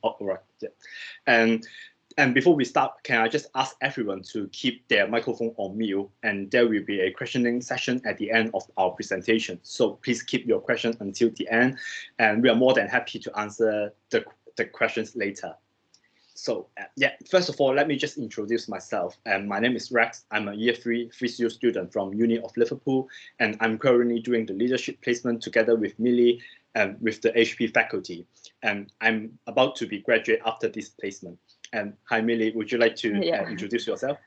Oh, all right. Yeah. And before we start, can I just ask everyone to keep their microphone on mute, and there will be a questioning session at the end of our presentation. So please keep your questions until the end, and we are more than happy to answer the questions later. So yeah, first of all, let me just introduce myself. My name is Rex. I'm a Year 3 physio student from Uni of Liverpool, and I'm currently doing the leadership placement together with Millie and with the AHP faculty. And I'm about to be graduate after this placement. And hi, Millie, would you like to introduce yourself?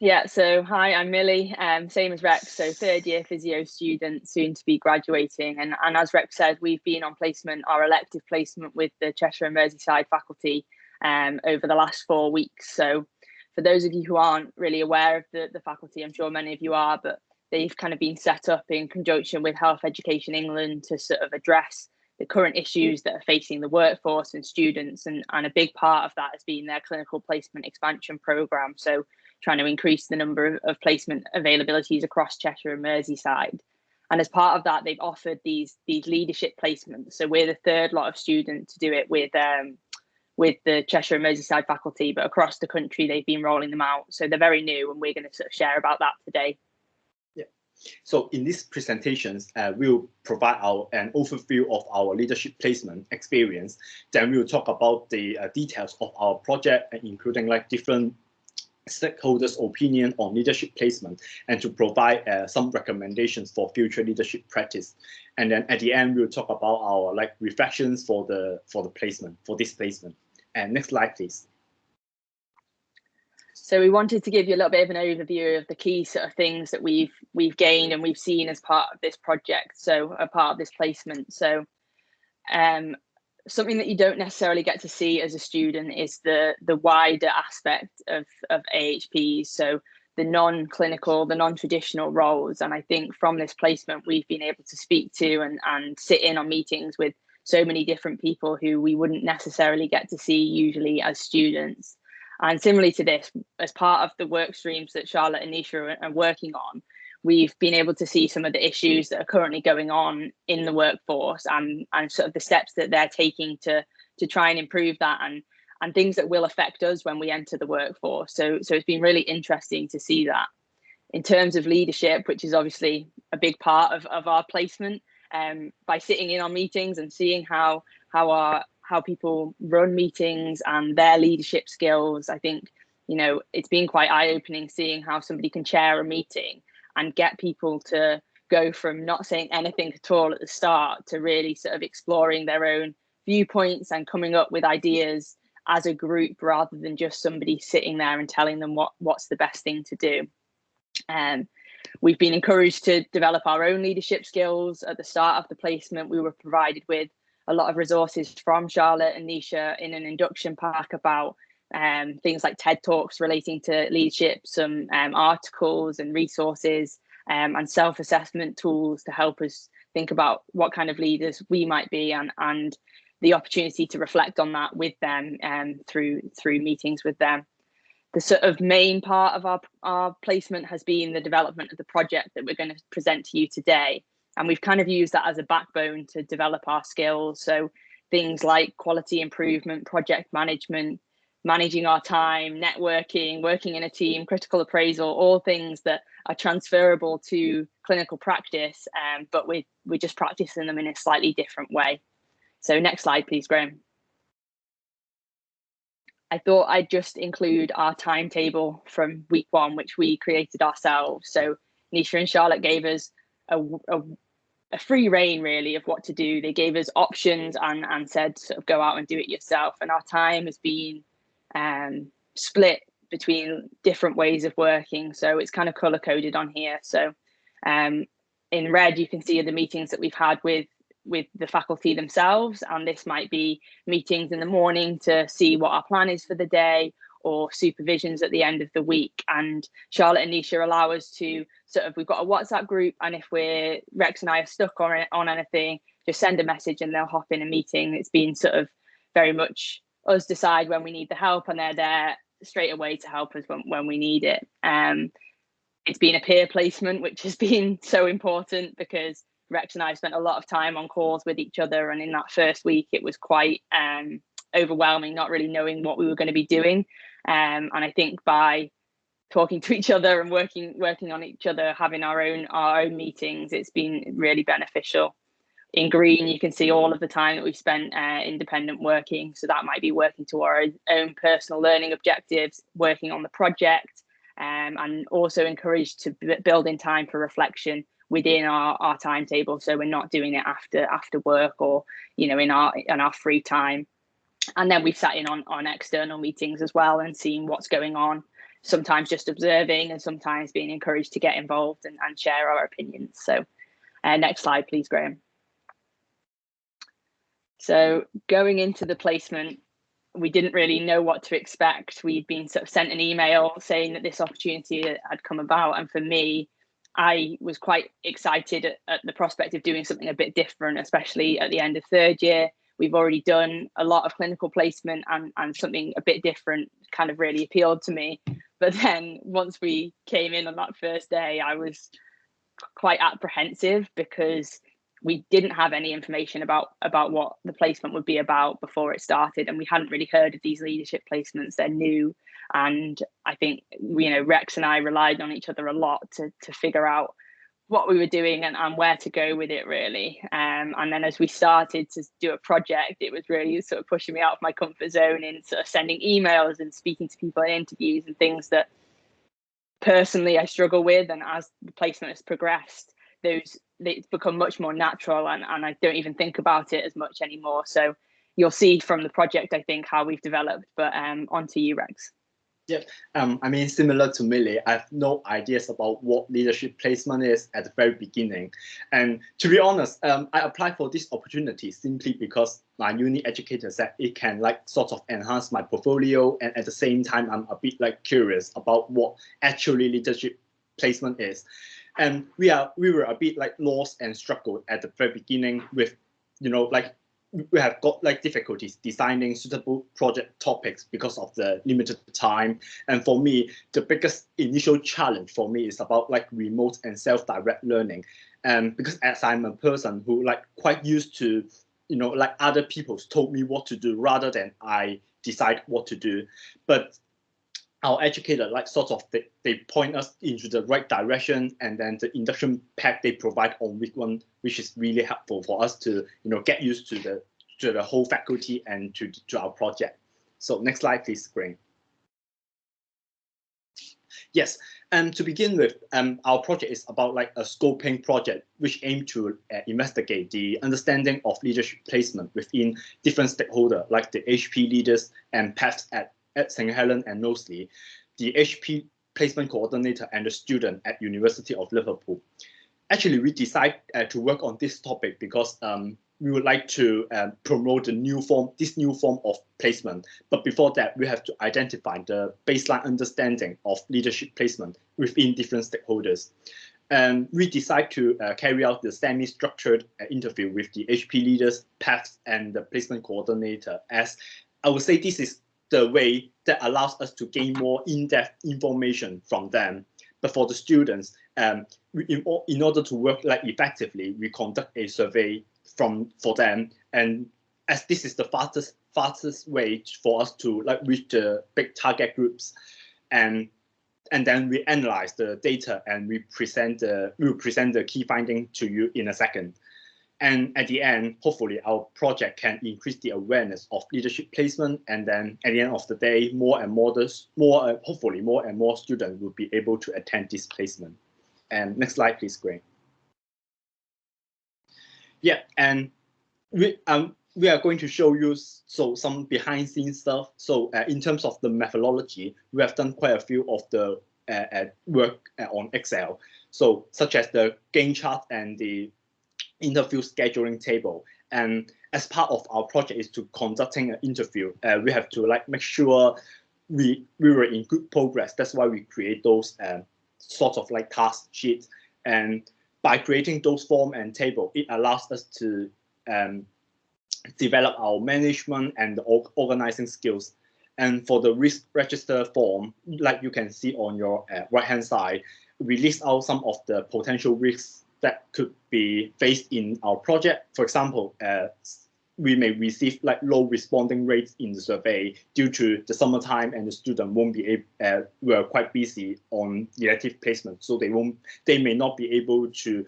Yeah, so hi, I'm Millie, same as Rex, so third year physio student, soon to be graduating. And as Rex said, we've been on placement, our elective placement with the Cheshire and Merseyside faculty over the last 4 weeks. So for those of you who aren't really aware of the faculty, I'm sure many of you are, but they've kind of been set up in conjunction with Health Education England to sort of address the current issues that are facing the workforce and students. And a big part of that has been their clinical placement expansion programme. So trying to increase the number of placement availabilities across Cheshire and Merseyside. And as part of that, they've offered these leadership placements. So we're the third lot of students to do it with the Cheshire and Merseyside faculty, but across the country, they've been rolling them out. So they're very new, and we're going to sort of share about that today. Yeah. So in these presentations, we'll provide an overview of our leadership placement experience. Then we'll talk about the details of our project, including like different stakeholders' opinion on leadership placement, and to provide some recommendations for future leadership practice. And then at the end, we'll talk about our reflections for the placement, for this placement. And next slide, please. So we wanted to give you a little bit of an overview of the key sort of things that we've gained and we've seen as part of this project. So a part of this placement. So something that you don't necessarily get to see as a student is the wider aspect of AHPs, so the non-clinical, the non-traditional roles. And I think from this placement, we've been able to speak to and sit in on meetings with so many different people who we wouldn't necessarily get to see usually as students. And similarly to this, as part of the work streams that Charlotte and Nisha are working on, we've been able to see some of the issues that are currently going on in the workforce and sort of the steps that they're taking to try and improve that and things that will affect us when we enter the workforce. So it's been really interesting to see that. In terms of leadership, which is obviously a big part of our placement, by sitting in on meetings and seeing how people run meetings and their leadership skills, I think, it's been quite eye-opening seeing how somebody can chair a meeting and get people to go from not saying anything at all at the start to really sort of exploring their own viewpoints and coming up with ideas as a group rather than just somebody sitting there and telling them what's the best thing to do. We've been encouraged to develop our own leadership skills. At the start of the placement, we were provided with a lot of resources from Charlotte and Nisha in an induction pack about things like TED Talks relating to leadership, some articles and resources, and self-assessment tools to help us think about what kind of leaders we might be, and the opportunity to reflect on that with them through meetings with them. The sort of main part of our placement has been the development of the project that we're going to present to you today. And we've kind of used that as a backbone to develop our skills. So things like quality improvement, project management, managing our time, networking, working in a team, critical appraisal, all things that are transferable to clinical practice, but we're just practicing them in a slightly different way. So next slide, please, Graham. I thought I'd just include our timetable from week 1, which we created ourselves. So Nisha and Charlotte gave us a free rein really of what to do. They gave us options and said sort of go out and do it yourself. And our time has been split between different ways of working. So it's kind of color coded on here. So in red, you can see the meetings that we've had with the faculty themselves. And this might be meetings in the morning to see what our plan is for the day, or supervisions at the end of the week. And Charlotte and Nisha allow us to sort of, we've got a WhatsApp group, and if Rex and I are stuck on anything, just send a message and they'll hop in a meeting. It's been sort of very much us decide when we need the help, and they're there straight away to help us when we need it. It's been a peer placement, which has been so important because Rex and I spent a lot of time on calls with each other. And in that first week, it was quite overwhelming, not really knowing what we were going to be doing. And I think by talking to each other and working on each other, having our own meetings, it's been really beneficial. In green, you can see all of the time that we've spent independent working. So that might be working to our own personal learning objectives, working on the project, and also encouraged to build in time for reflection within our timetable. So we're not doing it after work or, you know, in our free time. And then we've sat in on external meetings as well and seen what's going on, sometimes just observing and sometimes being encouraged to get involved and share our opinions. So next slide, please, Graham. So going into the placement, we didn't really know what to expect. We'd been sort of sent an email saying that this opportunity had come about. And for me, I was quite excited at the prospect of doing something a bit different, especially at the end of third year. We've already done a lot of clinical placement, and something a bit different kind of really appealed to me. But then once we came in on that first day, I was quite apprehensive because we didn't have any information about what the placement would be about before it started, and we hadn't really heard of these leadership placements. They're new, and I think, you know, Rex and I relied on each other a lot to figure out what we were doing and where to go with it, really. And then as we started to do a project, it was really sort of pushing me out of my comfort zone in sort of sending emails and speaking to people in interviews and things that personally I struggle with. And as the placement has progressed, it's become much more natural, and I don't even think about it as much anymore. So you'll see from the project, I think, how we've developed. But on to you, Rex. Yeah, I mean, similar to Millie, I have no ideas about what leadership placement is at the very beginning. And to be honest, I applied for this opportunity simply because my uni educator said it can like sort of enhance my portfolio, and at the same time, I'm a bit like curious about what actually leadership placement is. And we were a bit like lost and struggled at the very beginning with, you know, like we have got like difficulties designing suitable project topics because of the limited time. And for me, the biggest initial challenge for me is about like remote and self-direct learning. Because as I'm a person who like quite used to, you know, like other people told me what to do rather than I decide what to do. But our educator like sort of they point us into the right direction, and then the induction pack they provide on week 1, which is really helpful for us to, you know, get used to the whole faculty and to our project. So next slide, please, Graham. Yes, and to begin with, our project is about like a scoping project which aims to investigate the understanding of leadership placement within different stakeholders like the AHP leaders and PAFs at St. Helens and Knowsley, the AHP placement coordinator, and the student at University of Liverpool. Actually, we decided to work on this topic because we would like to promote this new form of placement. But before that, we have to identify the baseline understanding of leadership placement within different stakeholders. And we decide to carry out the semi-structured interview with the AHP leaders, PAFs, and the placement coordinator, as I would say this is the way that allows us to gain more in-depth information from them. But for the students, in order to work like effectively, we conduct a survey for them, and as this is the fastest way for us to like reach the big target groups, and then we analyze the data and we will present the key finding to you in a second. And at the end, hopefully our project can increase the awareness of leadership placement. And then at the end of the day, hopefully more and more students will be able to attend this placement. And next slide, please, Graham. Yeah, and we are going to show you some behind scenes stuff. So in terms of the methodology, we have done quite a few of the work on Excel. So such as the Gantt chart and the interview scheduling table. And as part of our project is to conducting an interview, we have to like make sure we were in good progress. That's why we create those sort of like task sheets. And by creating those form and table, it allows us to develop our management and organizing skills. And for the risk register form, like you can see on your right-hand side, we list out some of the potential risks that could be faced in our project. For example, we may receive like low responding rates in the survey due to the summertime and the student won't be were quite busy on elective placement, so they may not be able to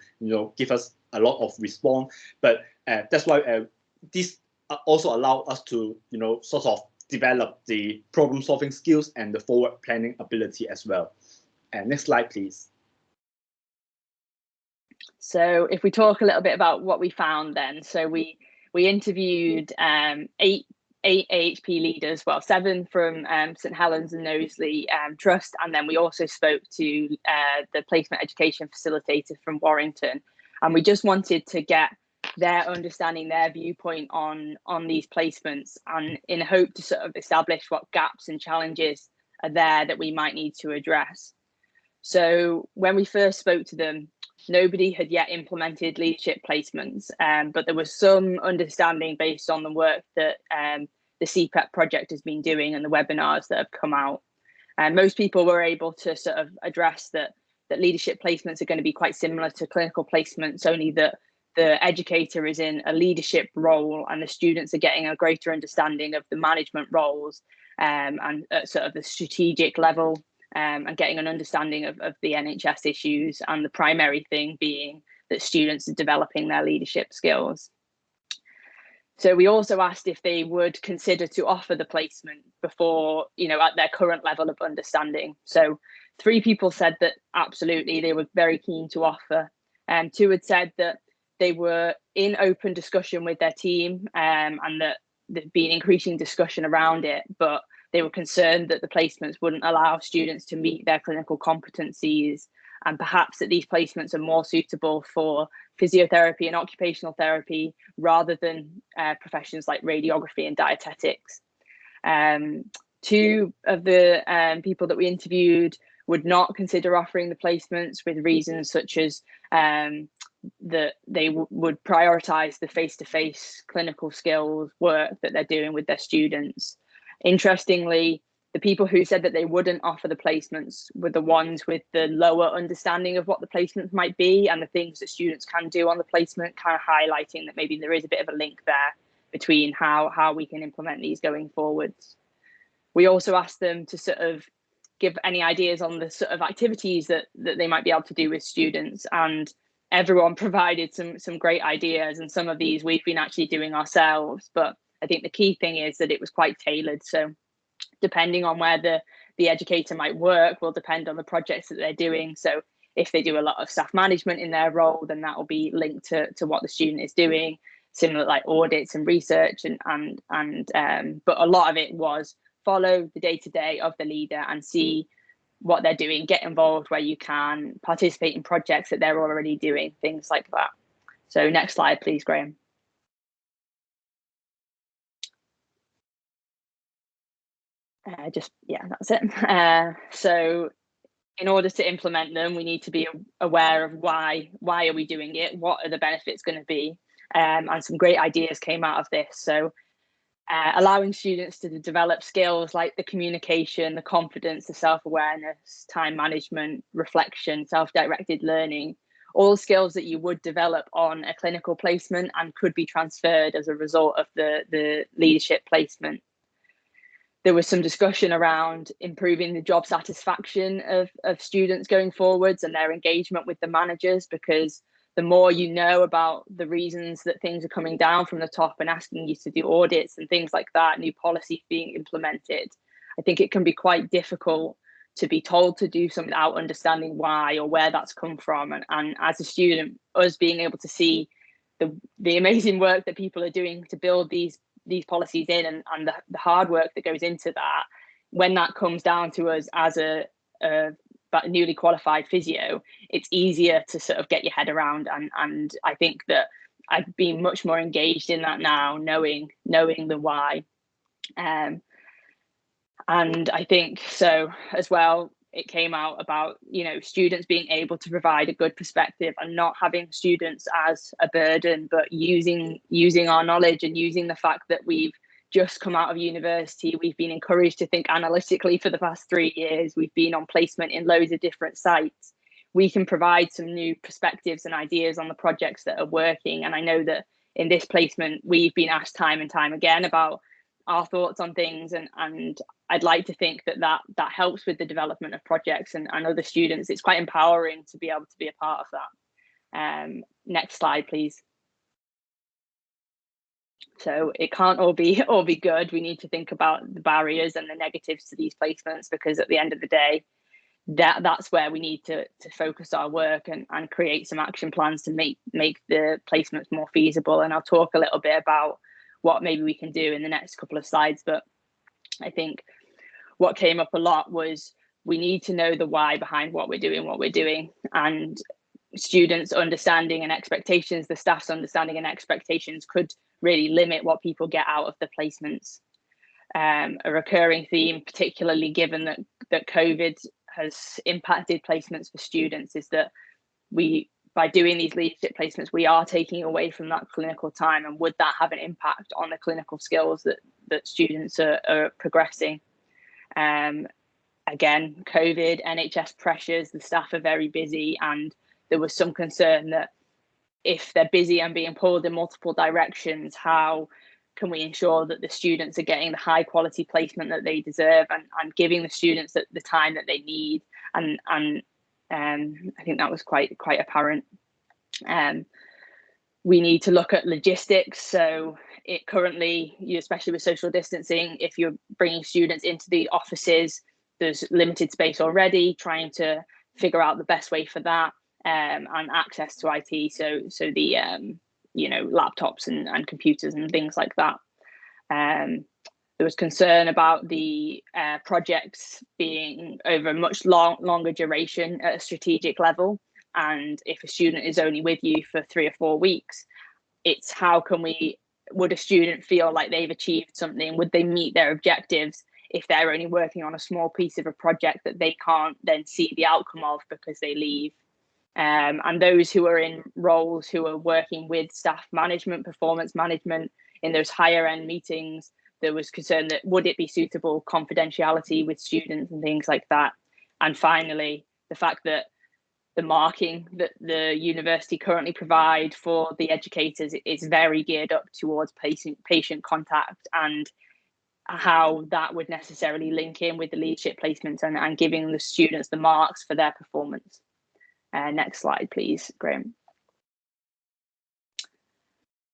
give us a lot of response. But that's why this also allow us to sort of develop the problem solving skills and the forward planning ability as well. And next slide, please. So if we talk a little bit about what we found then, so we interviewed eight AHP leaders, well, 7 from St Helens and Knowsley Trust, and then we also spoke to the placement education facilitator from Warrington, and we just wanted to get their understanding, their viewpoint on these placements, and in hope to sort of establish what gaps and challenges are there that we might need to address. So when we first spoke to them, nobody had yet implemented leadership placements, but there was some understanding based on the work that the CPEP project has been doing and the webinars that have come out. And most people were able to sort of address that leadership placements are going to be quite similar to clinical placements, only that the educator is in a leadership role and the students are getting a greater understanding of the management roles and at sort of the strategic level. And getting an understanding of the NHS issues, and the primary thing being that students are developing their leadership skills. So we also asked if they would consider to offer the placement before, at their current level of understanding. So 3 people said that absolutely, they were very keen to offer. 2 had said that they were in open discussion with their team and that there'd been increasing discussion around it, but they were concerned that the placements wouldn't allow students to meet their clinical competencies, and perhaps that these placements are more suitable for physiotherapy and occupational therapy rather than professions like radiography and dietetics. 2 of the people that we interviewed would not consider offering the placements with reasons such as that they would prioritise the face-to-face clinical skills work that they're doing with their students. Interestingly, the people who said that they wouldn't offer the placements were the ones with the lower understanding of what the placements might be and the things that students can do on the placement, kind of highlighting that maybe there is a bit of a link there between how we can implement these going forwards. We also asked them to sort of give any ideas on the sort of activities that they might be able to do with students, and everyone provided some great ideas, and some of these we've been actually doing ourselves, but I think the key thing is that it was quite tailored. So depending on where the educator might work will depend on the projects that they're doing. So if they do a lot of staff management in their role, then that will be linked to what the student is doing, similar like audits and research, but a lot of it was follow the day-to-day of the leader and see what they're doing, get involved where you can, participate in projects that they're already doing, things like that. So next slide, please, Graham. That's it. So in order to implement them, we need to be aware of why are we doing it, what are the benefits going to be, and some great ideas came out of this. So allowing students to develop skills like the communication, the confidence, the self-awareness, time management, reflection, self-directed learning, all skills that you would develop on a clinical placement and could be transferred as a result of the leadership placement. There was some discussion around improving the job satisfaction of students going forwards and their engagement with the managers, because the more you know about the reasons that things are coming down from the top and asking you to do audits and things like that, new policies being implemented, I think it can be quite difficult to be told to do something without understanding why or where that's come from. And as a student, us being able to see the amazing work that people are doing to build these policies in and the hard work that goes into that, when that comes down to us as a newly qualified physio, it's easier to sort of get your head around, and I think that I've been much more engaged in that now, knowing the why. And I think so as well, it came out about students being able to provide a good perspective and not having students as a burden, but using our knowledge and using the fact that we've just come out of university. We've been encouraged to think analytically for the past 3 years. We've been on placement in loads of different sites. We can provide some new perspectives and ideas on the projects that are working. And I know that in this placement, we've been asked time and time again about our thoughts on things, and I'd like to think that helps with the development of projects and other students. It's quite empowering to be able to be a part of that. Next slide, please. So it can't all be good. We need to think about the barriers and the negatives to these placements, because at the end of the day, that's where we need to focus our work and create some action plans to make the placements more feasible. And I'll talk a little bit about what maybe we can do in the next couple of slides. But I think what came up a lot was we need to know the why behind what we're doing, and students' understanding and expectations, the staff's understanding and expectations could really limit what people get out of the placements. A recurring theme, particularly given that COVID has impacted placements for students, is that by doing these leadership placements, we are taking away from that clinical time. And would that have an impact on the clinical skills that students are progressing? Again, COVID, NHS pressures, the staff are very busy, and there was some concern that if they're busy and being pulled in multiple directions, how can we ensure that the students are getting the high quality placement that they deserve, and giving the students the time that they need? And I think that was quite apparent. We need to look at logistics. So currently, especially with social distancing, if you're bringing students into the offices, there's limited space already. Trying to figure out the best way for that, and access to IT. So the laptops and computers and things like that. There was concern about the projects being over a much longer duration at a strategic level. And if a student is only with you for 3 or 4 weeks, it's would a student feel like they've achieved something? Would they meet their objectives if they're only working on a small piece of a project that they can't then see the outcome of because they leave? And those who are in roles who are working with staff management, performance management in those higher end meetings, there was concern that would it be suitable confidentiality with students and things like that. And finally, the fact that the marking that the university currently provide for the educators is very geared up towards patient contact, and how that would necessarily link in with the leadership placements and giving the students the marks for their performance. Next slide, please, Graham.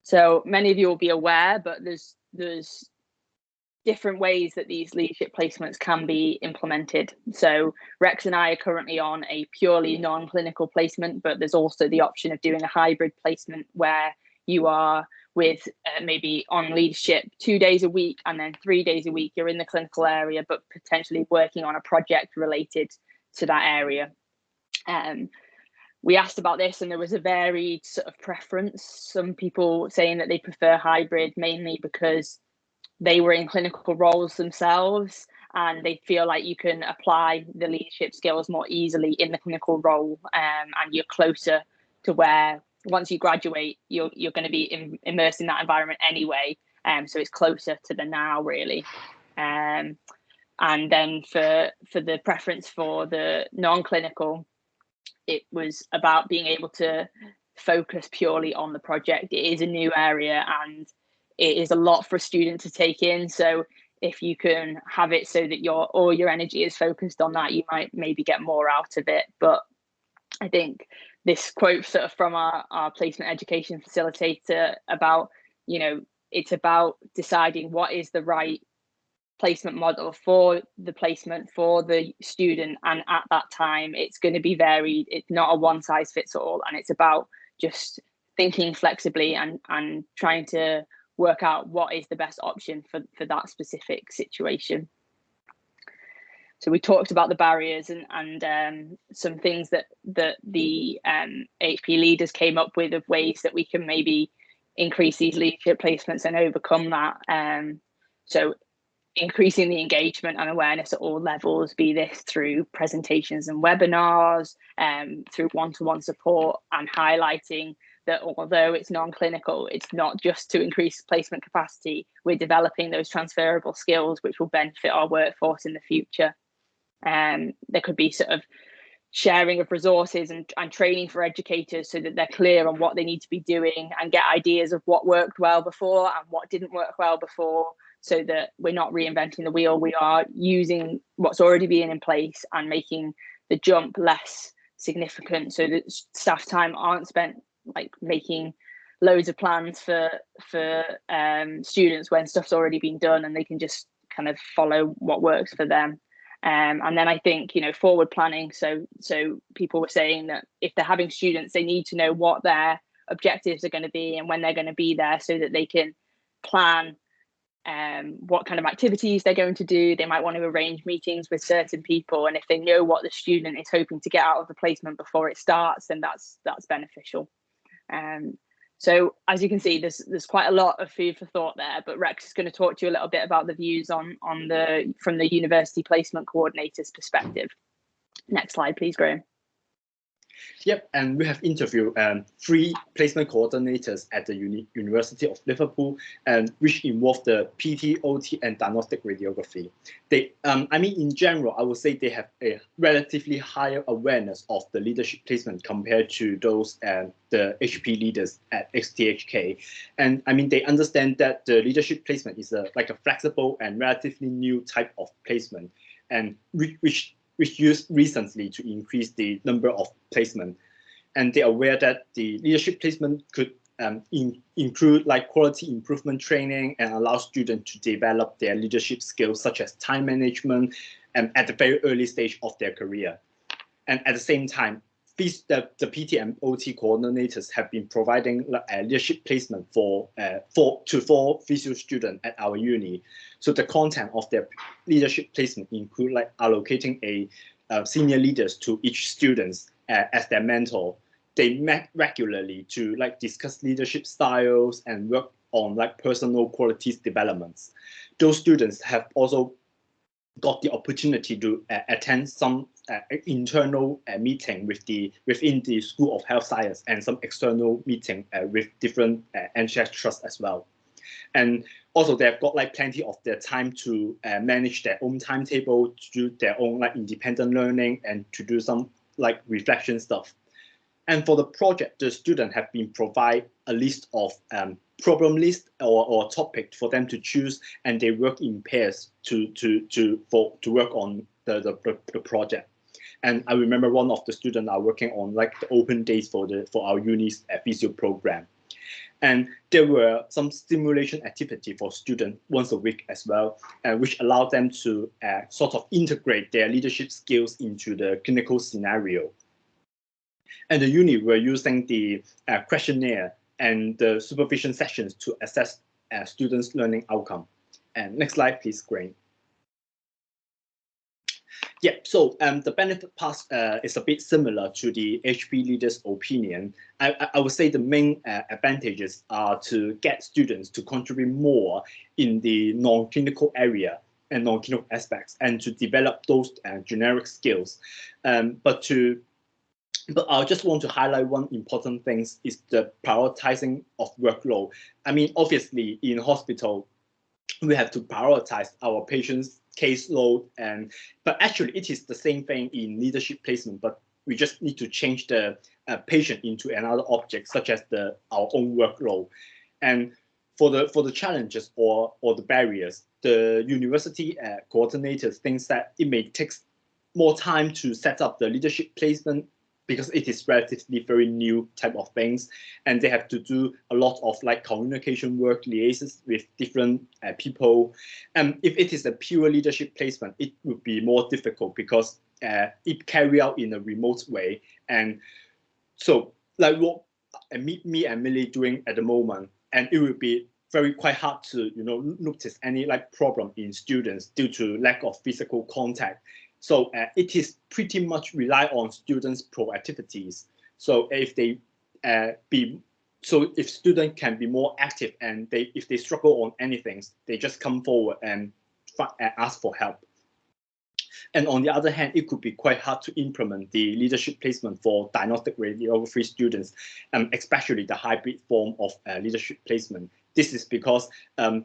So many of you will be aware, but there's different ways that these leadership placements can be implemented. So Rex and I are currently on a purely non-clinical placement, but there's also the option of doing a hybrid placement where you are with maybe on leadership 2 days a week, and then 3 days a week you're in the clinical area, but potentially working on a project related to that area. We asked about this, and there was a varied sort of preference. Some people saying that they prefer hybrid mainly because they were in clinical roles themselves, and they feel like you can apply the leadership skills more easily in the clinical role, and you're closer to where once you graduate, you're going to be immersed in that environment anyway. So it's closer to the now, really. And then for the preference for the non-clinical, it was about being able to focus purely on the project. It is a new area, and it is a lot for a student to take in. So if you can have it so that all your energy is focused on that, you might maybe get more out of it. But I think this quote sort of from our placement education facilitator about, it's about deciding what is the right placement model for the placement for the student, and at that time it's going to be varied. It's not a one size fits all, and it's about just thinking flexibly and trying to work out what is the best option for that specific situation. So we talked about the barriers and some things that the AHP leaders came up with of ways that we can maybe increase these leadership placements and overcome that. So increasing the engagement and awareness at all levels, be this through presentations and webinars, through one-to-one support, and highlighting that although it's non-clinical, it's not just to increase placement capacity. We're developing those transferable skills which will benefit our workforce in the future. There could be sort of sharing of resources and training for educators so that they're clear on what they need to be doing and get ideas of what worked well before and what didn't work well before, so that we're not reinventing the wheel. We are using what's already been in place and making the jump less significant, so that staff time aren't spent like making loads of plans for students when stuff's already been done, and they can just kind of follow what works for them. And then I think, you know, forward planning. So people were saying that if they're having students, they need to know what their objectives are going to be and when they're going to be there, so that they can plan what kind of activities they're going to do. They might want to arrange meetings with certain people, and if they know what the student is hoping to get out of the placement before it starts, then that's beneficial. So as you can see, there's quite a lot of food for thought there, but Rex is going to talk to you a little bit about the views from the university placement coordinator's perspective. Next slide, please, Graham. Yep, and we have interviewed 3 placement coordinators at the University of Liverpool, and which involve the PT, OT, and diagnostic radiography. They, I mean, in general, I would say they have a relatively higher awareness of the leadership placement compared to those the HP leaders at XTHK. And I mean, they understand that the leadership placement is like a flexible and relatively new type of placement, and which used recently to increase the number of placement. And they are aware that the leadership placement could include like quality improvement training and allow students to develop their leadership skills, such as time management, at the very early stage of their career. And at the same time, the PT and OT coordinators have been providing leadership placement for 4 physio students at our uni. So the content of their leadership placement include like allocating a senior leaders to each students as their mentor. They met regularly to like discuss leadership styles and work on like personal qualities developments. Those students have also got the opportunity to attend some internal meeting within the School of Health Science, and some external meeting with different NHS trusts as well. And also they've got like plenty of their time to manage their own timetable, to do their own like independent learning, and to do some like reflection stuff. And for the project, the students have been provided a list of problem list or topic for them to choose, and they work in pairs to work on the project. And I remember one of the students are working on like the open days for our uni's physio program. And there were some stimulation activity for students once a week as well, which allowed them to sort of integrate their leadership skills into the clinical scenario. And the uni were using the questionnaire and the supervision sessions to assess students' learning outcome. And next slide, please, Graham. Yeah, so the benefit path is a bit similar to the HP leaders' opinion. I would say the main advantages are to get students to contribute more in the non-clinical area and non-clinical aspects, and to develop those generic skills. But I just want to highlight one important thing is the prioritizing of workload. I mean, obviously in hospital, we have to prioritize our patients' caseload, but actually it is the same thing in leadership placement, but we just need to change the patient into another object, such as our own workload. And for the challenges or the barriers, the university coordinators thinks that it may take more time to set up the leadership placement, because it is relatively very new type of things, and they have to do a lot of like communication work, liaisons with different people. And if it is a pure leadership placement, it would be more difficult because it carry out in a remote way. And so like what me and Millie doing at the moment, and it would be quite hard to notice any like problem in students due to lack of physical contact. So it is pretty much rely on students' proactivities. So if if students can be more active, and if they struggle on anything, they just come forward and ask for help. And on the other hand, it could be quite hard to implement the leadership placement for diagnostic radiography students, especially the hybrid form of leadership placement. This is because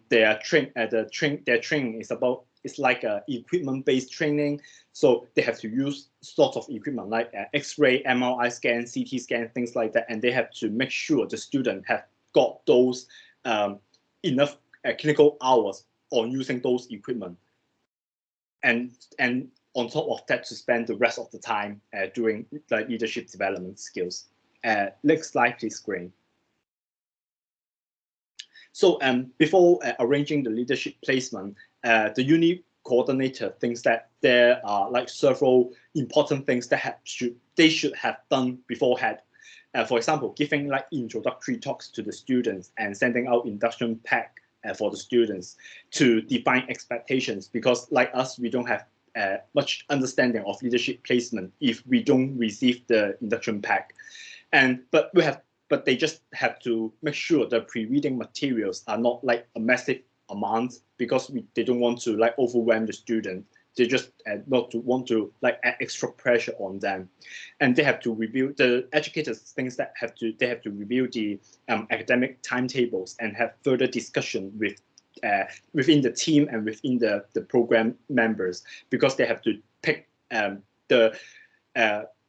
their training is like a equipment-based training. So they have to use sorts of equipment like X-ray, MRI scan, CT scan, things like that, and they have to make sure the student have got those enough clinical hours on using those equipment, and on top of that, to spend the rest of the time doing the leadership development skills. Next slide, please, screen. So before arranging the leadership placement, the uni coordinator thinks that there are like several important things that they should have done beforehand. For example, giving like introductory talks to the students and sending out induction pack for the students to define expectations, because like us, we don't have much understanding of leadership placement if we don't receive the induction pack. But they just have to make sure the pre-reading materials are not like a massive amount, because they don't want to like overwhelm the student. They just not to want to like add extra pressure on them, and they have to review the educators things that they have to review the academic timetables and have further discussion with within the team and within the program members, because they have to pick the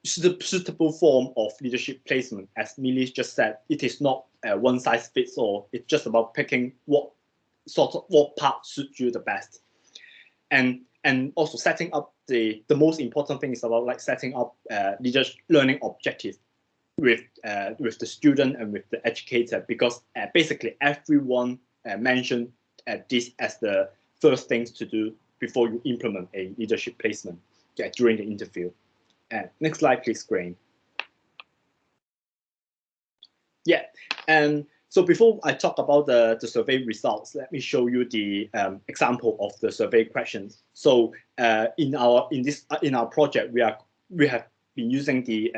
suitable form of leadership placement. As Millie just said, it is not one size fits all. It's just about picking what part suits you the best, and also setting up the most important thing is about like setting up leadership learning objectives with the student and with the educator, because basically everyone mentioned this as the first things to do before you implement a leadership placement during the interview. Next slide, please, screen. Yeah, and so before I talk about the survey results, let me show you the example of the survey questions. So in our project, we have been using the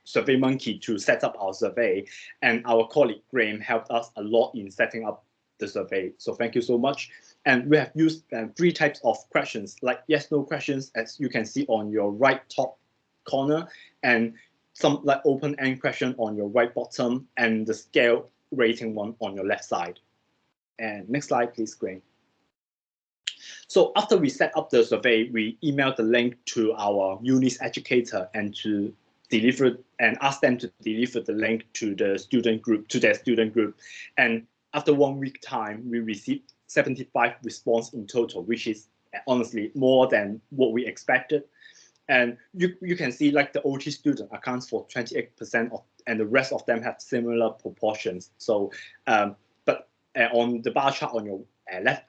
SurveyMonkey to set up our survey, and our colleague Graham helped us a lot in setting up the survey. So thank you so much. And we have used 3 types of questions, like yes/no questions, as you can see on your right top corner, and some like open-end question on your right bottom, and the scale rating one on your left side. And next slide, please, Graham. So after we set up the survey, we emailed the link to our uni's educator and to deliver and ask them to deliver the link to their student group. And after 1 week time, we received 75 response in total, which is honestly more than what we expected. And you can see like the OT student accounts for 28% of, and the rest of them have similar proportions. So, but on the bar chart on your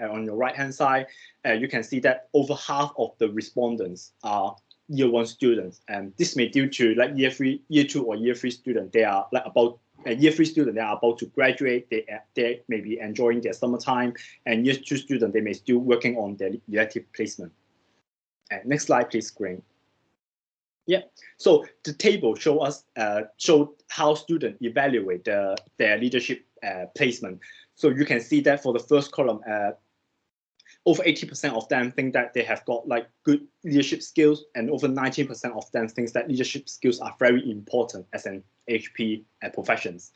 on your right hand side, you can see that over half of the respondents are year 1 students, and this may due to like year 2 or year 3 student. They are like about year 3 student, they are about to graduate. They may be enjoying their summertime, and year 2 student, they may still working on their elective placement. Next slide, please, Graham. Yeah, so the table showed how students evaluate their leadership placement. So you can see that for the first column, over 80% of them think that they have got like good leadership skills, and over 19% of them think that leadership skills are very important as an AHP professions.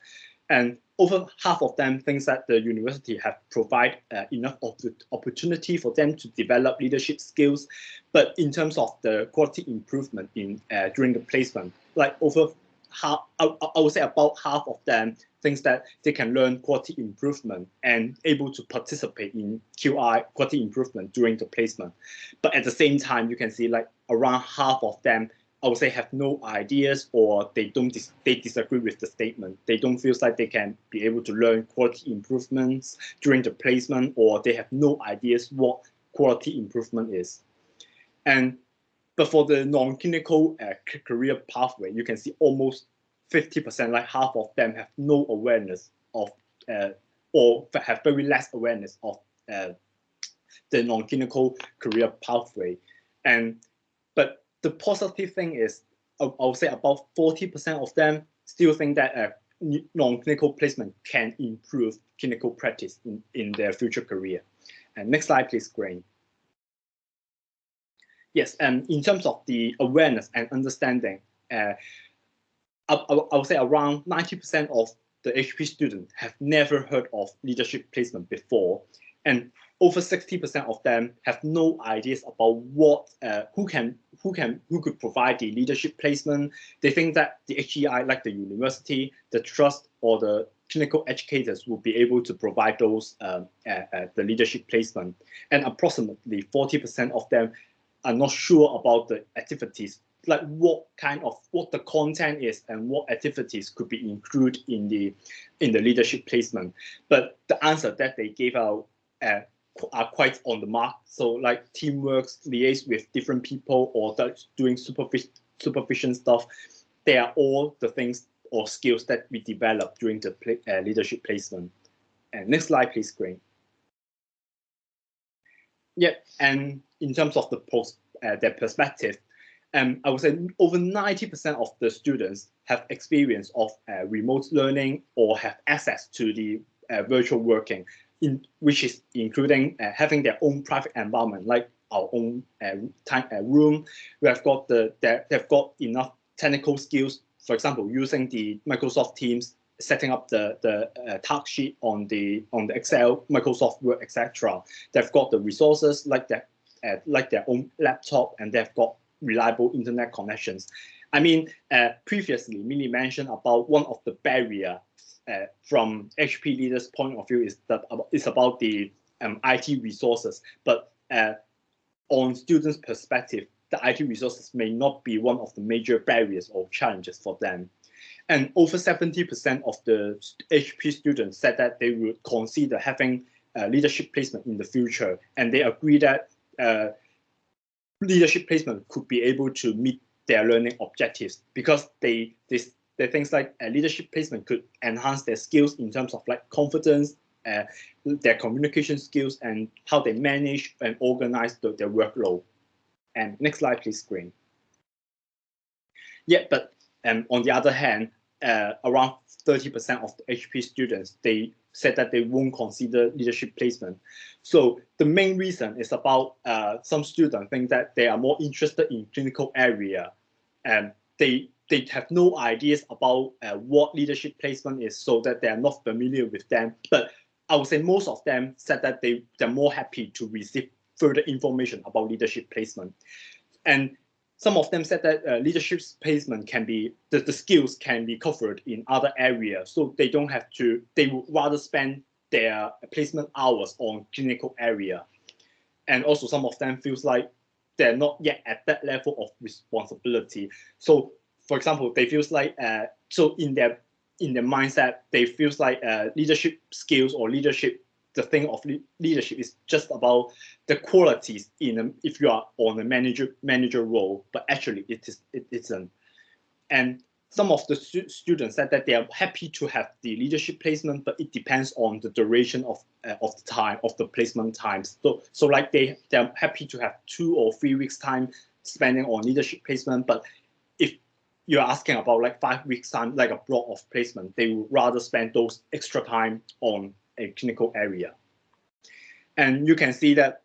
And over half of them thinks that the university have provided enough of the opportunity for them to develop leadership skills. But in terms of the quality improvement in during the placement, like over half, I would say about half of them thinks that they can learn quality improvement and able to participate in QI quality improvement during the placement. But at the same time, you can see like around half of them, I would say, have no ideas, or they disagree with the statement. They don't feel like they can be able to learn quality improvements during the placement, or they have no ideas what quality improvement is. But for the non-clinical career pathway, you can see almost 50%, like half of them, have no awareness of or have very less awareness of the non-clinical career pathway. But the positive thing is, I would say about 40% of them still think that non-clinical placement can improve clinical practice in their future career. And next slide, please, Graham. Yes, and in terms of the awareness and understanding, I would say around 90% of the AHP students have never heard of leadership placement before, and over 60% of them have no ideas about what who could provide the leadership placement. They think that the HEI, like the university, the trust, or the clinical educators will be able to provide those the leadership placement. And approximately 40% of them are not sure about the activities, like what the content is and what activities could be included in the leadership placement. But the answer that they gave out are quite on the mark. So like teamwork, liaise with different people, or doing supervision stuff, they are all the things or skills that we develop during the leadership placement. And next slide, please, Green. Yeah, and in terms of their perspective, I would say over 90% of the students have experience of remote learning or have access to the virtual working, which is including having their own private environment, like our own room. They've got enough technical skills, for example, using the Microsoft Teams, setting up the task sheet on the Excel, Microsoft Word, etc. They've got the resources like their own laptop, and they've got reliable internet connections. I mean, previously, Millie mentioned about one of the barrier from HP leaders' point of view is about the IT resources. But on students' perspective, the IT resources may not be one of the major barriers or challenges for them. And over 70% of the HP students said that they would consider having leadership placement in the future, and they agree that leadership placement could be able to meet their learning objectives, because they things like leadership placement could enhance their skills in terms of like confidence, their communication skills, and how they manage and organize their workload. And next slide, please, Green. Yeah, but on the other hand, around 30% of the HP students, they said that they won't consider leadership placement. So the main reason is about some students think that they are more interested in clinical area, and they have no ideas about what leadership placement is, so that they are not familiar with them. But I would say most of them said that they're more happy to receive further information about leadership placement. And some of them said that leadership placement can be, the skills can be covered in other areas, so they don't have to, they would rather spend their placement hours on clinical area. And also some of them feels like they're not yet at that level of responsibility. So for example, they feels like, so in their mindset, they feels like leadership skills or leadership, the thing of leadership is just about the qualities if you are on a manager role, but actually it isn't. And some of the students said that they are happy to have the leadership placement, but it depends on the duration of the time of the placement times. So like they're happy to have 2 or 3 weeks time spending on leadership placement, but if you're asking about like 5 weeks time, like a block of placement, they would rather spend those extra time on a clinical area. And you can see that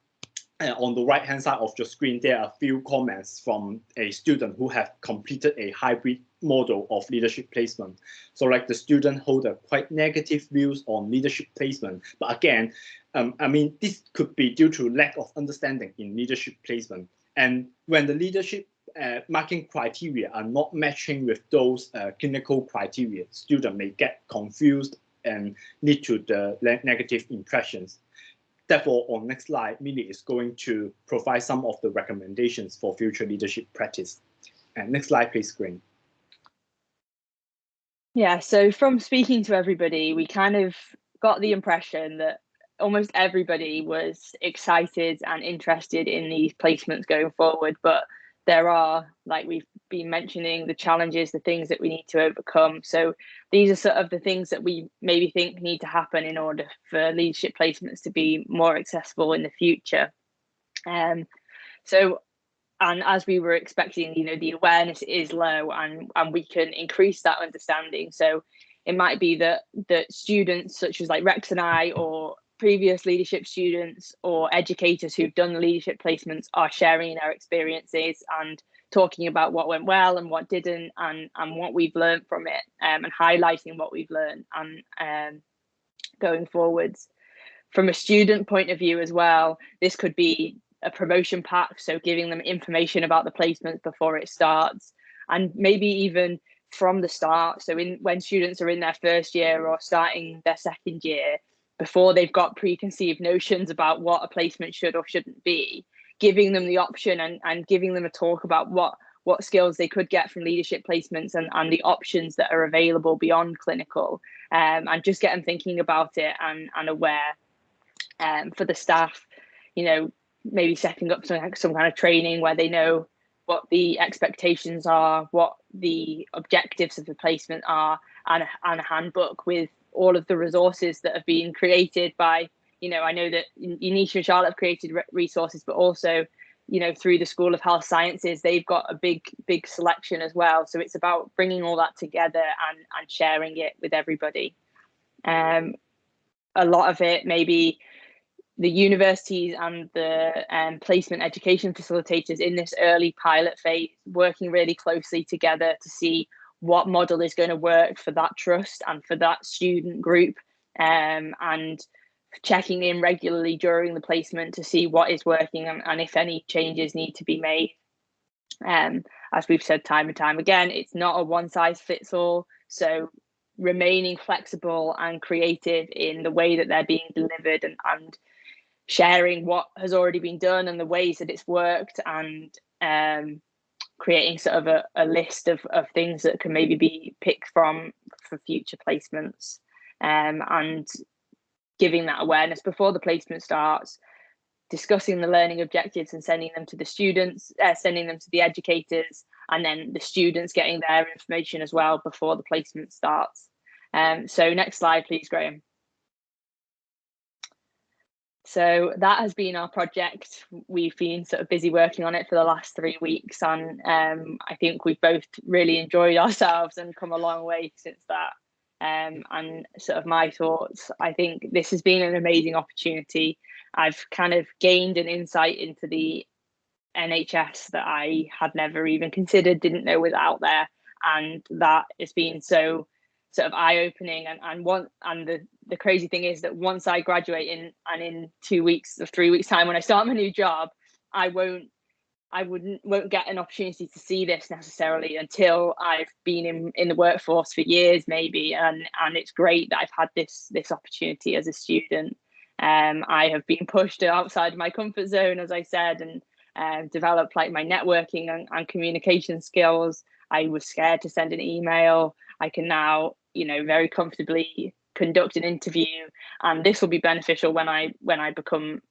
on the right hand side of your screen, there are a few comments from a student who have completed a hybrid model of leadership placement. So like the student hold a quite negative views on leadership placement. But again, I mean, this could be due to lack of understanding in leadership placement. And when the leadership marking criteria are not matching with those clinical criteria, students may get confused and lead to the negative impressions. Therefore, on next slide, Millie is going to provide some of the recommendations for future leadership practice. And next slide, please, Green. Yeah, so from speaking to everybody, we kind of got the impression that almost everybody was excited and interested in these placements going forward, but there are, like we've been mentioning, the challenges, the things that we need to overcome. So these are sort of the things that we maybe think need to happen in order for leadership placements to be more accessible in the future. And as we were expecting, you know, the awareness is low, and we can increase that understanding. So it might be that students such as like Rex and I, or previous leadership students or educators who've done leadership placements, are sharing their experiences and talking about what went well and what didn't, and what we've learned from it, and highlighting what we've learned and going forwards. From a student point of view as well, this could be a promotion pack, so giving them information about the placements before it starts, and maybe even from the start. So when students are in their first year or starting their second year, before they've got preconceived notions about what a placement should or shouldn't be, giving them the option and giving them a talk about what skills they could get from leadership placements and the options that are available beyond clinical, and just get them thinking about it and aware. For the staff, maybe setting up some kind of training where they know what the expectations are, what the objectives of the placement are, and a handbook with all of the resources that have been created by, I know that Unisha and Charlotte have created resources, but also, through the School of Health Sciences, they've got a big selection as well. So it's about bringing all that together and sharing it with everybody. A lot of it maybe the universities and the placement education facilitators in this early pilot phase working really closely together to see what model is going to work for that trust and for that student group, and checking in regularly during the placement to see what is working and if any changes need to be made. As we've said time and time again, it's not a one size fits all. So remaining flexible and creative in the way that they're being delivered and sharing what has already been done and the ways that it's worked, and creating sort of a list of things that can maybe be picked from for future placements, and giving that awareness before the placement starts, discussing the learning objectives and sending them to the students, sending them to the educators, and then the students getting their information as well before the placement starts. So next slide, please, Graham. So that has been our project. We've been sort of busy working on it for the last 3 weeks, and I think we've both really enjoyed ourselves and come a long way since that. And sort of my thoughts, I think this has been an amazing opportunity. I've kind of gained an insight into the NHS that I had never even considered, didn't know was out there, and that has been so sort of eye-opening. And the crazy thing is that once I graduate in 2 weeks or 3 weeks time, when I start my new job, I won't get an opportunity to see this necessarily until I've been in the workforce for years maybe, and it's great that I've had this opportunity as a student. I have been pushed outside my comfort zone, as I said, and developed like my networking and communication skills. I was scared to send an email. I can now, very comfortably conduct an interview, and this will be beneficial when I become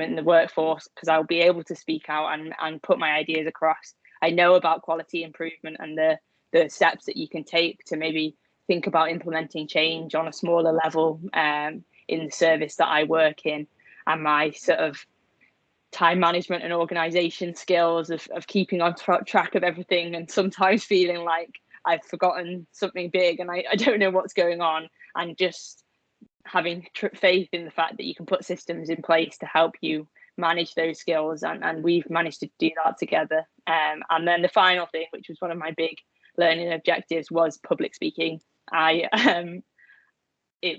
in the workforce, because I'll be able to speak out and put my ideas across. I know about quality improvement and the steps that you can take to maybe think about implementing change on a smaller level in the service that I work in, and my sort of time management and organization skills of keeping on track of everything, and sometimes feeling like I've forgotten something big and I don't know what's going on, and just having faith in the fact that you can put systems in place to help you manage those skills, and we've managed to do that together. And then the final thing, which was one of my big learning objectives, was public speaking. It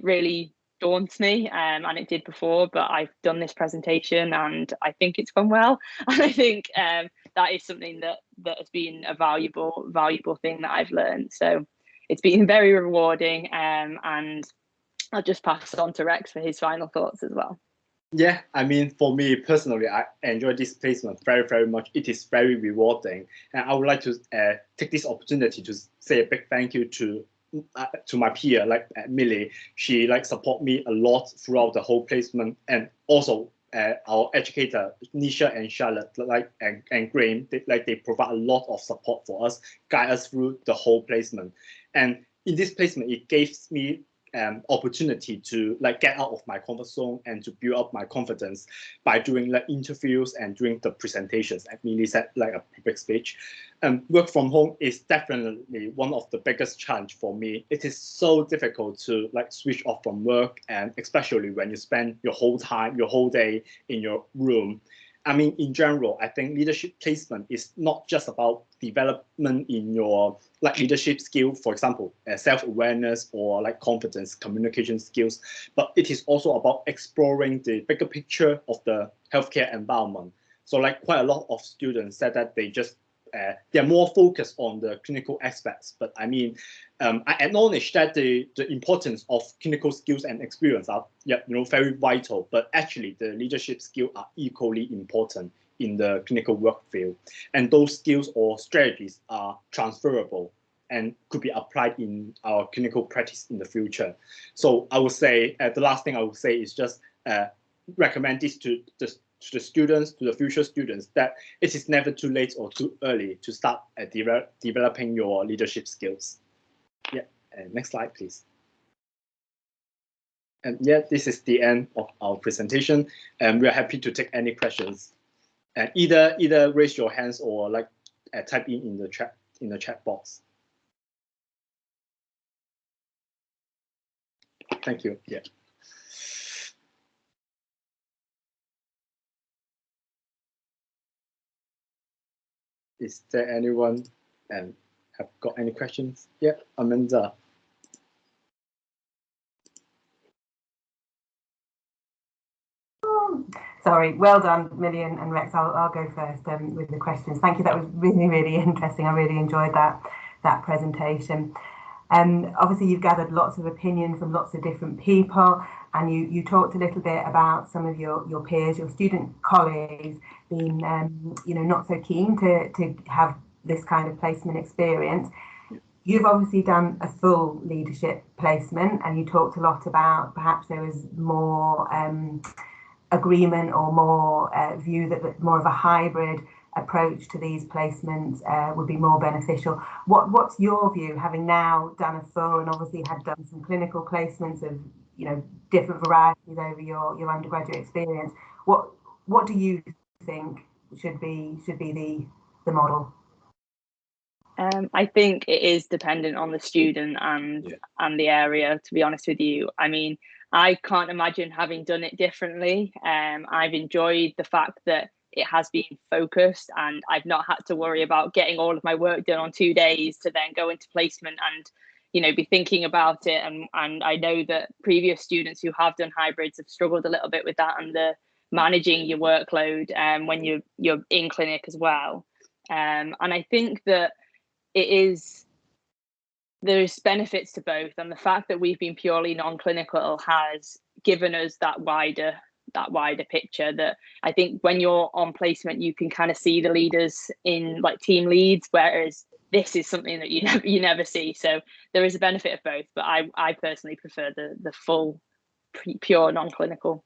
really daunts me, and it did before, but I've done this presentation and I think it's gone well, and I think that is something that has been a valuable thing that I've learned. So it's been very rewarding, and I'll just pass it on to Rex for his final thoughts as well. Yeah, I mean, for me personally, I enjoy this placement very, very much. It is very rewarding, and I would like to take this opportunity to say a big thank you to my peer, like Millie. She support me a lot throughout the whole placement, and also our educator Nisha and Charlotte, and Graham, they provide a lot of support for us, guide us through the whole placement. And in this placement, it gives me opportunity to get out of my comfort zone and to build up my confidence by doing interviews and doing the presentations. As Millie said, a public speech. Work from home is definitely one of the biggest challenge for me. It is so difficult to switch off from work, and especially when you spend your whole day in your room. I mean, in general, I think leadership placement is not just about development in your like leadership skill, for example, self-awareness or like confidence, communication skills, but it is also about exploring the bigger picture of the healthcare environment. So like quite a lot of students said that they're more focused on the clinical aspects, but I mean, I acknowledge that the importance of clinical skills and experience are very vital, but actually the leadership skills are equally important in the clinical work field, and those skills or strategies are transferable and could be applied in our clinical practice in the future. So I would say the last thing I would say is just recommend this to the students, to the future students, that it is never too late or too early to start developing your leadership skills. Yeah, next slide, please. And yeah, this is the end of our presentation, and we are happy to take any questions. And either raise your hands or like type in the chat box. Thank you. Yeah. Is there anyone have got any questions? Yeah, Amanda. Sorry, well done, Millie and Rex. I'll go first with the questions. Thank you. That was really, really interesting. I really enjoyed that presentation. Obviously, you've gathered lots of opinions from lots of different people, and you talked a little bit about some of your peers, your student colleagues, being not so keen to have this kind of placement experience. You've obviously done a full leadership placement, and you talked a lot about perhaps there was more agreement or more view that more of a hybrid approach to these placements would be more beneficial. What's your view, having now done a full and obviously had done some clinical placements of different varieties over your undergraduate experience? What do you think should be the model? I think it is dependent on the student and the area, to be honest with you. I mean, I can't imagine having done it differently. I've enjoyed the fact that it has been focused, and I've not had to worry about getting all of my work done on 2 days to then go into placement and be thinking about it. And I know that previous students who have done hybrids have struggled a little bit with that and the managing your workload when you're in clinic as well. And I think that there's benefits to both, and the fact that we've been purely non-clinical has given us that wider picture, that I think when you're on placement you can kind of see the leaders in like team leads, whereas this is something that you never see. So there is a benefit of both, but I personally prefer the full pure non-clinical.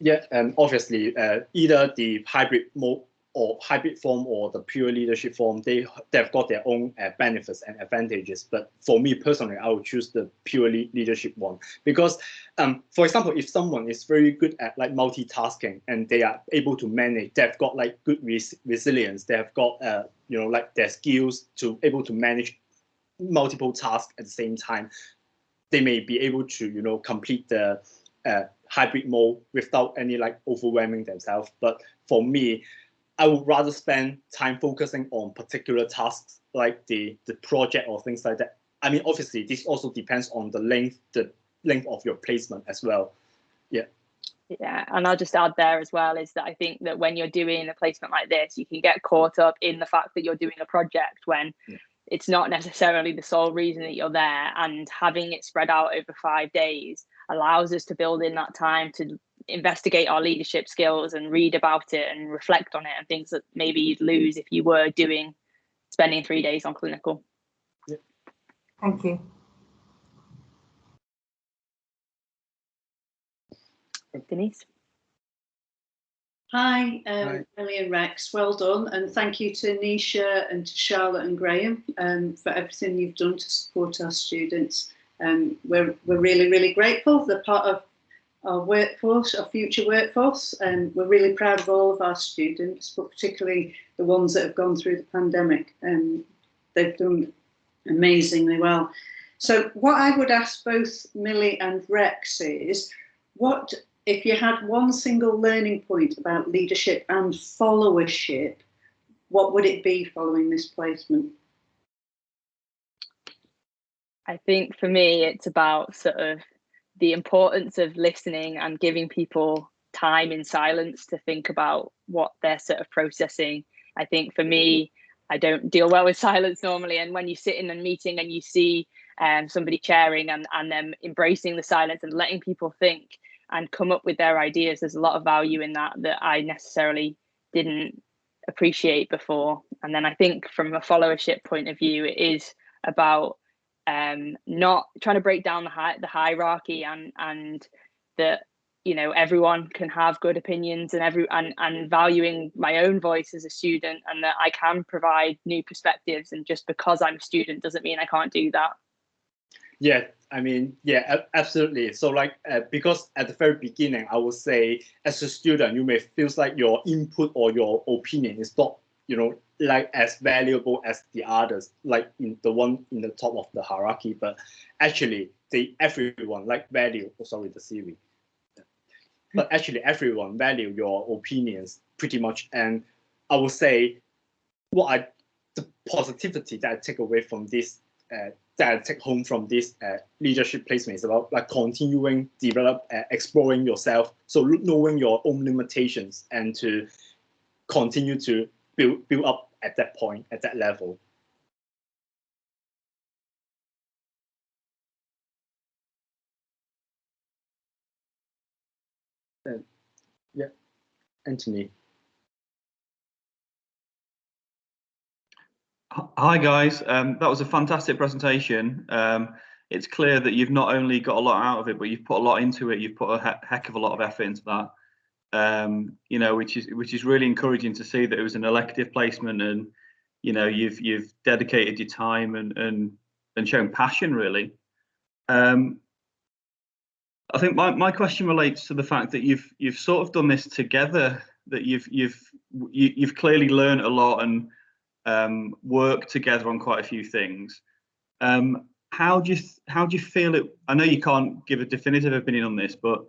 Yeah, and obviously either the hybrid mode or hybrid form or the pure leadership form, they've got their own benefits and advantages. But for me personally, I would choose the purely leadership one, because for example, if someone is very good at like multitasking and they are able to manage, they've got like good resilience, they have got like their skills to able to manage multiple tasks at the same time, they may be able to complete the hybrid mode without any like overwhelming themselves. But for me, I would rather spend time focusing on particular tasks like the project or things like that. I mean, obviously, this also depends on the length of your placement as well. Yeah. Yeah, and I'll just add there as well is that I think that when you're doing a placement like this, you can get caught up in the fact that you're doing a project when it's not necessarily the sole reason that you're there, and having it spread out over 5 days allows us to build in that time to investigate our leadership skills and read about it and reflect on it, and things that maybe you'd lose if you were spending 3 days on clinical. Yeah. Thank you. Denise. Hi, Millie and Rex, well done, and thank you to Nisha and to Charlotte and Graham for everything you've done to support our students. We're really, really grateful. They're part of our workforce, our future workforce, and we're really proud of all of our students, but particularly the ones that have gone through the pandemic. They've done amazingly well. So what I would ask both Millie and Rex is, what if you had one single learning point about leadership and followership, what would it be following this placement? I think for me, it's about sort of the importance of listening and giving people time in silence to think about what they're sort of processing. I think for me, I don't deal well with silence normally. And when you sit in a meeting and you see somebody chairing and them embracing the silence and letting people think and come up with their ideas, there's a lot of value in that I necessarily didn't appreciate before. And then I think from a followership point of view, it is about not trying to break down the hierarchy and that, you know, everyone can have good opinions and valuing my own voice as a student, and that I can provide new perspectives, and just because I'm a student doesn't mean I can't do that. Yeah, I mean, yeah, absolutely. So like, because at the very beginning, I would say as a student, you may feel like your input or your opinion is not, you know, like as valuable as the others, like in the one in the top of the hierarchy, but actually everyone like value, oh, sorry, the Siri. But actually everyone value your opinions pretty much. And I would say the positivity that I take away from this, that I take home from this leadership placement is about like continuing, exploring yourself. So knowing your own limitations and to continue to build up at that point, at that level. Yeah, Anthony. Hi guys, that was a fantastic presentation. It's clear that you've not only got a lot out of it, but you've put a lot into it. You've put a heck of a lot of effort into that. You know, which is really encouraging to see that it was an elective placement, and you know you've dedicated your time and shown passion really. I think my question relates to the fact that you've sort of done this together. That you've clearly learned a lot and worked together on quite a few things. How do you feel it? I know you can't give a definitive opinion on this, but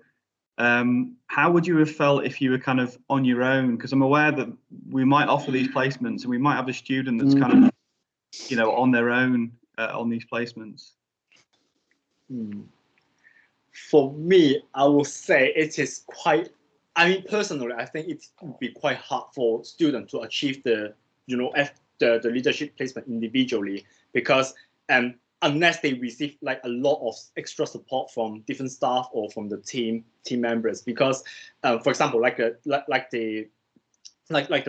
how would you have felt if you were kind of on your own? Because I'm aware that we might offer these placements and we might have a student that's kind of, you know, on their own on these placements. For me, I would say it is quite, I mean, personally, I think it would be quite hard for students to achieve the, you know, the leadership placement individually, because unless they receive like a lot of extra support from different staff or from the team members, because for example, like the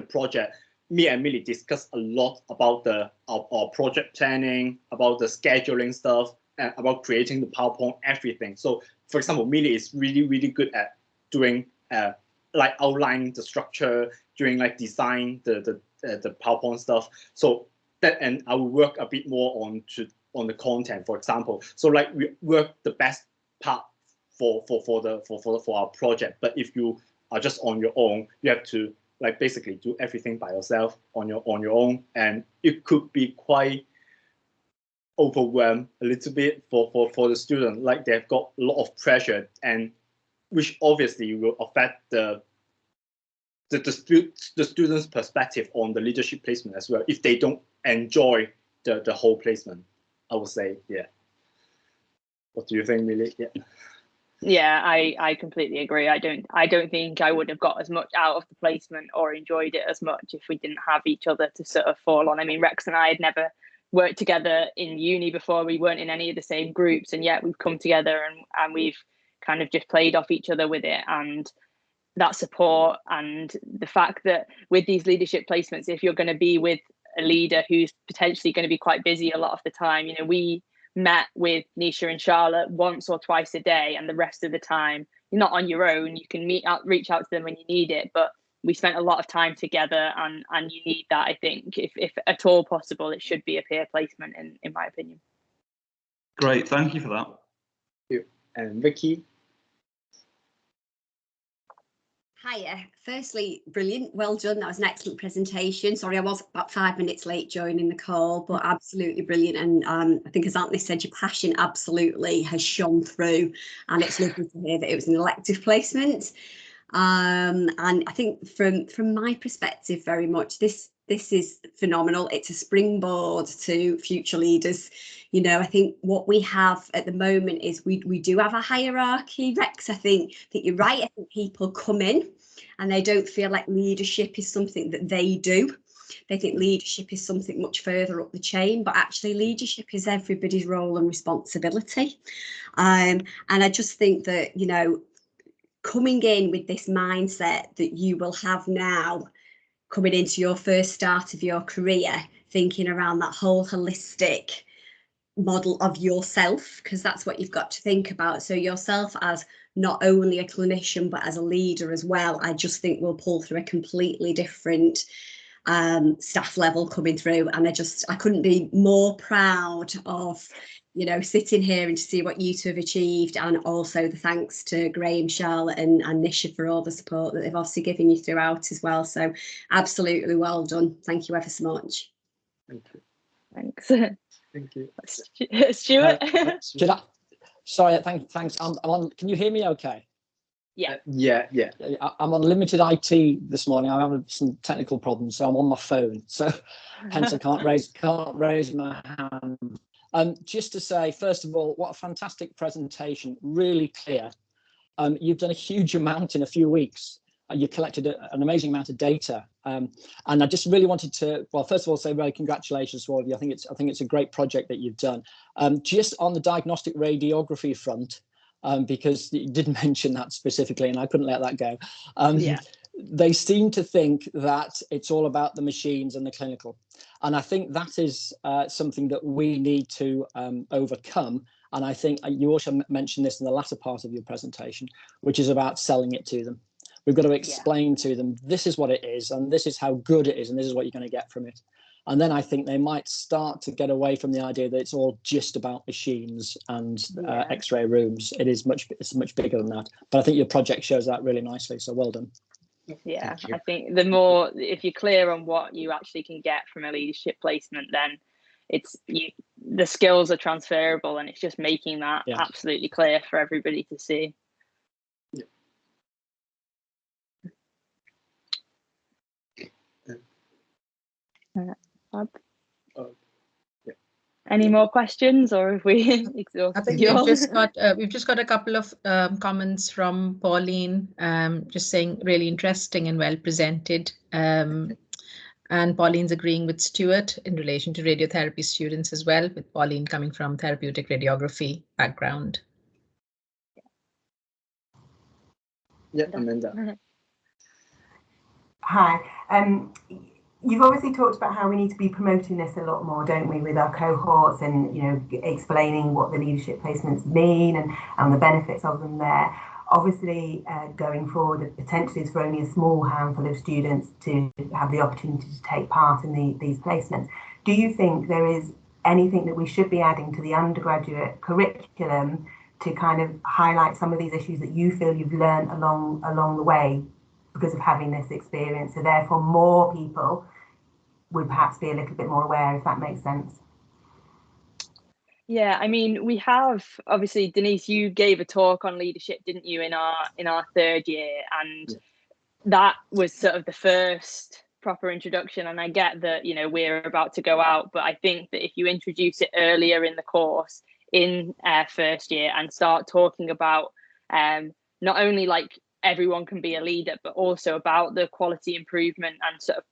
project, me and Millie discussed a lot about our project planning, about the scheduling stuff, and about creating the PowerPoint, everything. So for example, Millie is really good at doing like outlining the structure, doing like design the PowerPoint stuff. So that, and I will work a bit more on the content, for example. So like we work the best part for our project. But if you are just on your own, you have to like basically do everything by yourself on your own, and it could be quite overwhelmed a little bit for the student. Like they've got a lot of pressure, and which obviously will affect the student's perspective on the leadership placement as well, if they don't enjoy the whole placement, I would say. Yeah. What do you think, Millie? Yeah, I completely agree. I don't think I would have got as much out of the placement or enjoyed it as much if we didn't have each other to sort of fall on. I mean, Rex and I had never worked together in uni before. We weren't in any of the same groups, and yet we've come together and we've kind of just played off each other with it. And that support, and the fact that with these leadership placements, if you're going to be with a leader who's potentially going to be quite busy a lot of the time, you know, we met with Nisha and Charlotte once or twice a day, and the rest of the time you're not on your own. You can reach out to them when you need it, but we spent a lot of time together, and you need that. I think if at all possible, it should be a peer placement in my opinion. Great, thank you for that. And Vicky? Hiya. Firstly, brilliant. Well done. That was an excellent presentation. Sorry, I was about 5 minutes late joining the call, but absolutely brilliant. And I think, as Anthony said, your passion absolutely has shone through, and it's lovely to hear that it was an elective placement. And I think from my perspective, very much this is phenomenal. It's a springboard to future leaders. You know, I think what we have at the moment is we do have a hierarchy, Rex. I think you're right. I think people come in and they don't feel like leadership is something that they do. They think leadership is something much further up the chain, but actually leadership is everybody's role and responsibility. And I just think that, you know, coming in with this mindset that you will have now, coming into your first start of your career, thinking around that whole holistic model of yourself, because that's what you've got to think about. So yourself as not only a clinician, but as a leader as well, I just think will pull through a completely different staff level coming through. And I couldn't be more proud of, you know, sitting here and to see what you two have achieved, and also the thanks to Graham, Charlotte and Nisha for all the support that they've obviously given you throughout as well. So absolutely well done. Thank you ever so much. Thank you. Thanks. Thank you. Stuart. Sorry, thanks. I'm on. Can you hear me okay? Yeah. Yeah. I'm on limited IT this morning. I'm having some technical problems, so I'm on my phone. So hence I can't raise my hand. Just to say, first of all, what a fantastic presentation, really clear. You've done a huge amount in a few weeks. You collected an amazing amount of data. And I just really wanted to, well, first of all, say very congratulations to all of you. I think it's a great project that you've done. Just on the diagnostic radiography front, because you didn't mention that specifically, and I couldn't let that go. They seem to think that it's all about the machines and the clinical. And I think that is something that we need to overcome. And I think you also mentioned this in the latter part of your presentation, which is about selling it to them. We've got to explain to them, this is what it is, and this is how good it is, and this is what you're going to get from it. And then I think they might start to get away from the idea that it's all just about machines and X-ray rooms. It's much bigger than that. But I think your project shows that really nicely. So well done. Yeah, I think the more, if you're clear on what you actually can get from a leadership placement, then the skills are transferable, and it's just making that absolutely clear for everybody to see. Any more questions, or have we exhausted? I think we've just got a couple of comments from Pauline, just saying really interesting and well presented. And Pauline's agreeing with Stuart in relation to radiotherapy students as well, with Pauline coming from therapeutic radiography background. Yeah, Amanda. Hi. You've obviously talked about how we need to be promoting this a lot more, don't we, with our cohorts, and, you know, explaining what the leadership placements mean and the benefits of them there. Obviously, going forward, the potential is for only a small handful of students to have the opportunity to take part in these placements. Do you think there is anything that we should be adding to the undergraduate curriculum to kind of highlight some of these issues that you feel you've learned along the way because of having this experience, so therefore more people would perhaps be a little bit more aware, if that makes sense? Yeah, I mean, we have, obviously, Denise, you gave a talk on leadership, didn't you, in our third year, and that was sort of the first proper introduction. And I get that, you know, we're about to go out, but I think that if you introduce it earlier in the course in first year and start talking about not only like everyone can be a leader, but also about the quality improvement and sort of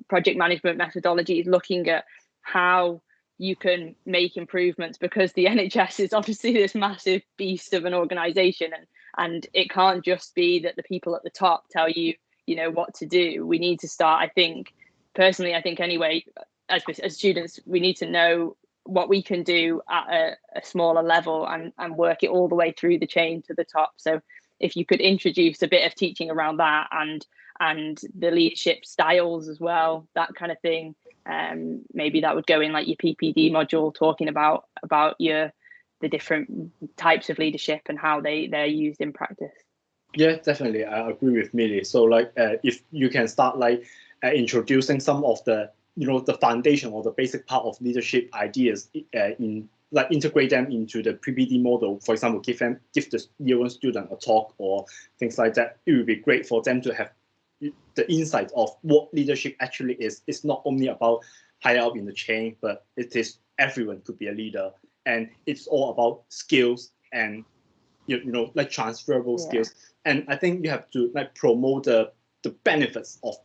project management methodologies, looking at how you can make improvements, because the NHS is obviously this massive beast of an organisation, and it can't just be that the people at the top tell you, you know, what to do. We need to start, I think anyway, as students, we need to know what we can do at a smaller level and work it all the way through the chain to the top. So if you could introduce a bit of teaching around that and the leadership styles as well, that kind of thing, maybe that would go in like your PPD module, talking about the different types of leadership and how they're used in practice. Yeah, definitely. I agree with Millie. So like if you can start like introducing some of the, the foundation or the basic part of leadership ideas in like integrate them into the PPD model. For example, give the year one student a talk or things like that. It would be great for them to have the insight of what leadership actually is. It's not only about higher up in the chain, but it is everyone could be a leader, and it's all about skills and like transferable skills. And I think you have to like promote the benefits of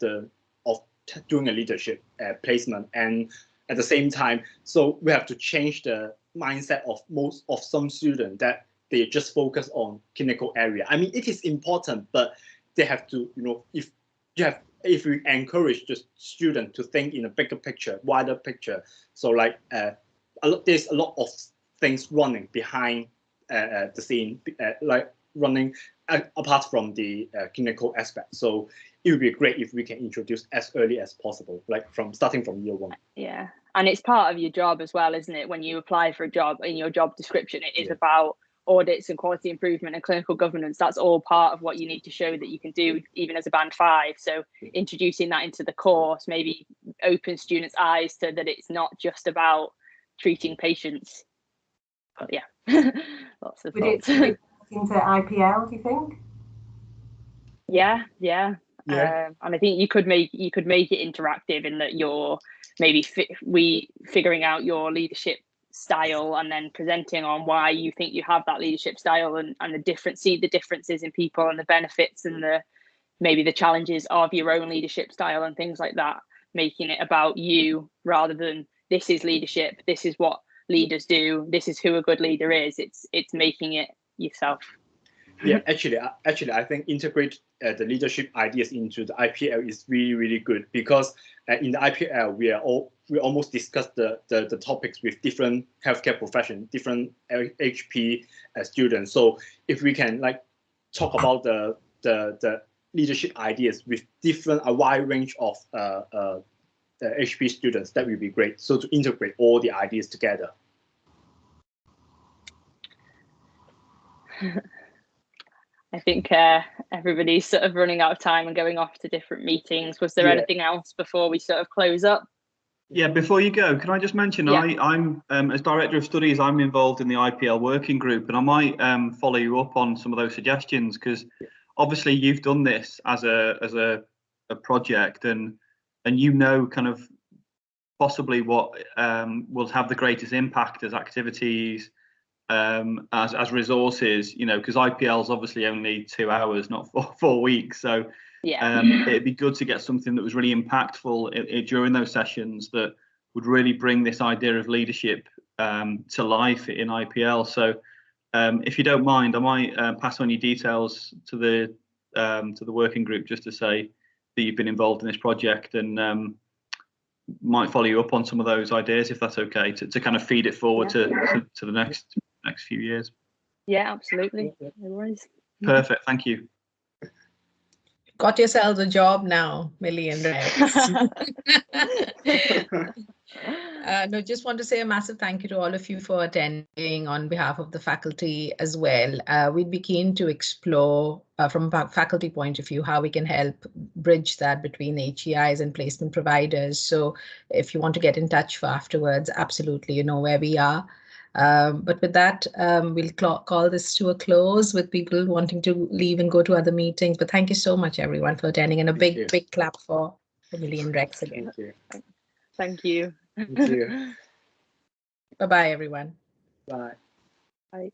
doing a leadership placement, and at the same time, so we have to change the mindset of some students that they just focus on clinical area. I mean, it is important, but they have to, if we encourage the student to think in a bigger picture, wider picture, so like there's a lot of things running behind the scene, like running apart from the clinical aspect. So it would be great if we can introduce as early as possible, like starting from year one. Yeah, and it's part of your job as well, isn't it? When you apply for a job, in your job description, it is about audits and quality improvement and clinical governance. That's all part of what you need to show that you can do, even as a band 5. So introducing that into the course maybe open students' eyes to that it's not just about treating patients. But yeah, lots of thoughts. Would it into IPL, do you think? Yeah. And I think you could make it interactive in that you're maybe figuring out your leadership style and then presenting on why you think you have that leadership style and see the differences in people and the benefits and maybe the challenges of your own leadership style and things like that, making it about you rather than this is leadership, this is what leaders do, this is who a good leader is. It's making it yourself. Yeah, actually, I think integrate the leadership ideas into the IPL is really, really good, because in the IPL we almost discuss the topics with different healthcare professions, different AHP students. So if we can like talk about the leadership ideas with a wide range of HP students, that would be great. So to integrate all the ideas together. I think everybody's sort of running out of time and going off to different meetings. Was there anything else before we sort of close up? Yeah, before you go, can I just mention I'm as Director of Studies, I'm involved in the IPL working group, and I might follow you up on some of those suggestions, because obviously you've done this as a project, and kind of possibly what will have the greatest impact as activities, as resources, because IPL is obviously only 2 hours, not 4 weeks. So it'd be good to get something that was really impactful during those sessions that would really bring this idea of leadership to life in IPL. So if you don't mind, I might pass on your details to the working group, just to say that you've been involved in this project, and might follow you up on some of those ideas, if that's okay, to kind of feed it forward to the next few years. Yeah, absolutely. No worries. Perfect. Thank you. Got yourselves a job now, Millie and Rex. No, just want to say a massive thank you to all of you for attending on behalf of the faculty as well. We'd be keen to explore from a faculty point of view how we can help bridge that between HEIs and placement providers. So if you want to get in touch for afterwards, absolutely, you know where we are. But with that, we'll call this to a close, with people wanting to leave and go to other meetings. But thank you so much, everyone, for attending, and a big clap for Millie and Rex again. Thank you. Thank you. Bye-bye, everyone. Bye. Bye.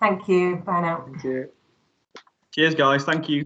Thank you. Bye now. Thank you. Cheers, guys. Thank you.